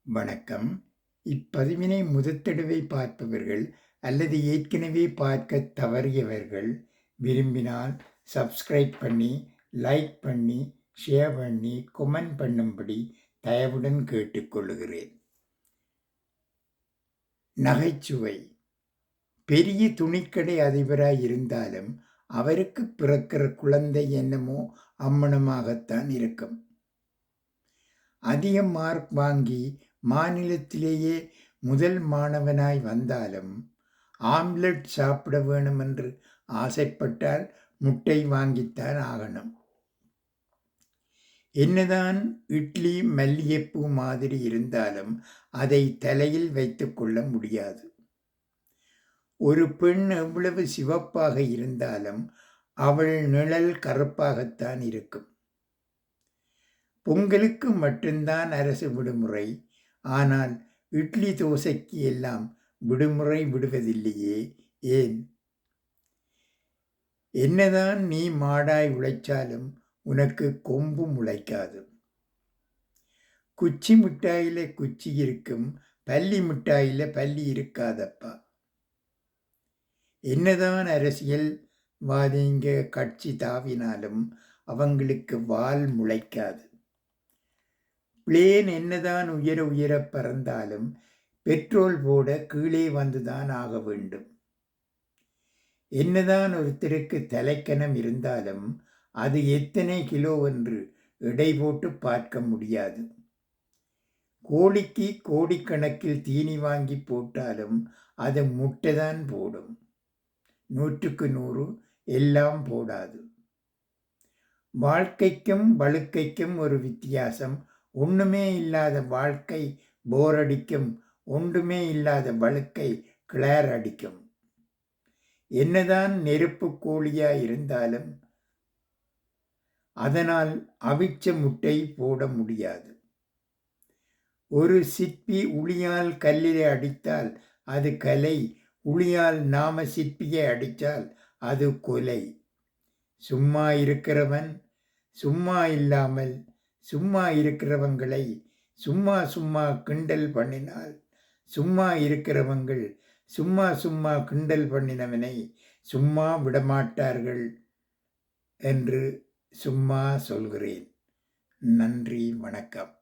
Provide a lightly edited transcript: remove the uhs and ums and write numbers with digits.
வணக்கம். இப்பதிவினை முதற்தடவை பார்ப்பவர்கள் அல்லது ஏற்கனவே பார்க்கத் தவறியவர்கள் விரும்பினால் சப்ஸ்கிரைப் பண்ணி, லைக் பண்ணி, ஷேர் பண்ணி, கொமெண்ட் பண்ணும்படி தயவுடன் கேட்டுக்கொள்கிறேன். நகைச்சுவை. பெரிய துணிக்கடை அதிபராய் இருந்தாலும் அவருக்கு பிறக்கிற குழந்தை என்னமோ அம்மணமாகத்தான் இருக்கும். அதிக மார்க் வாங்கி மாநிலத்திலேயே முதல் மாணவனாய் வந்தாலும் ஆம்லெட் சாப்பிட வேணும் என்று ஆசைப்பட்டால் முட்டை வாங்கித்தான் ஆகணும். என்னதான் இட்லி மல்லிகைப்பூ மாதிரி இருந்தாலும் அதை தலையில் வைத்து கொள்ள முடியாது. ஒரு பெண் எவ்வளவு சிவப்பாக இருந்தாலும் அவள் நிழல் கருப்பாகத்தான் இருக்கும். பொங்கலுக்கு மட்டும்தான் அரசு விடுமுறை. ஆனால் இட்லி தோசைக்கு எல்லாம் விடுமுறை விடுவதில்லையே, ஏன்? என்னதான் நீ மாடாய் உழைச்சாலும் உனக்கு கொம்பு முளைக்காது. குச்சி மிட்டாயில குச்சி இருக்கும், பல்லி மிட்டாயில பல்லி இருக்காதப்பா. என்னதான் அரசியல்வாதிங்க கட்சி தாவினாலும் அவங்களுக்கு வால் முளைக்காது. பிளேன் என்னதான் உயர உயர பறந்தாலும் பெட்ரோல் போட கீழே வந்துதான் ஆக வேண்டும். என்னதான் ஒருத்தருக்கு தலைக்கணம் இருந்தாலும் அது எத்தனை கிலோ என்று எடை போட்டு பார்க்க முடியாது. கோழிக்கு கோடிக்கணக்கில் தீனி வாங்கி போட்டாலும் அது முட்டைதான் போடும். 100க்கு 100 எல்லாம் போடாது. வாழ்க்கைக்கும் வழுக்கைக்கும் ஒரு வித்தியாசம். ஒன்றுமே இல்லாத வாழ்க்கை போர் அடிக்கும், ஒன்றுமே இல்லாத வழுக்கை கிளேர் அடிக்கும். என்னதான் நெருப்பு கோழியா இருந்தாலும் அதனால் அவிச்ச முட்டை போட முடியாது. ஒரு சிற்பி உளியால் கல்லிலே அடித்தால் அது கலை, உளியால் நாம சிற்பியை அடித்தால் அது கொலை. சும்மா இருக்கிறவன் சும்மா இல்லாமல் சும்மா இருக்கிறவங்களை சும்மா சும்மா கிண்டல் பண்ணினால் சும்மா இருக்கிறவங்கள் சும்மா சும்மா கிண்டல் பண்ணினவனை சும்மா விடமாட்டார்கள் என்று சும்மா சொல்கிறேன். நன்றி, வணக்கம்.